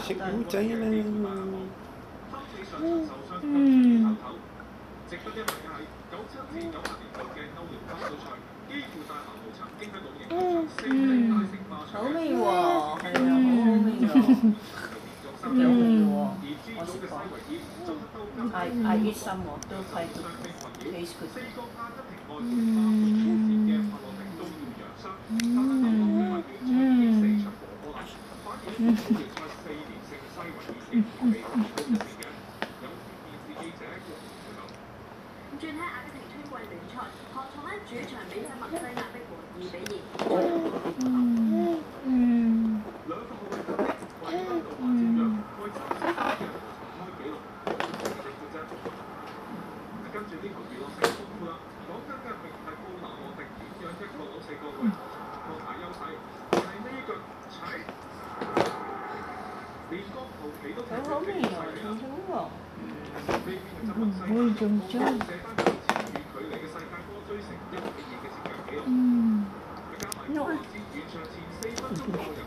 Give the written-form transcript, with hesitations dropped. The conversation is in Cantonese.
食糊仔啦。值得一提嘅係97至90年代嘅歐聯分組賽，幾乎大球會曾經喺度贏咗4勝大勝霸場。好味喎，係啊，好味喎，幾好味喎，我食過。I eat some 喎，都 quite taste good。轉睇亞洲青季聯賽，學創喺主場比賽墨西亞逼和2-2。跟住呢球娛樂性豐富啦，講緊嘅並唔係布拿和迪點樣一個攞4個位，個大優勢係呢腳踩，連個球旗都踢出嚟啦。會中招。加埋完場前4分鐘個人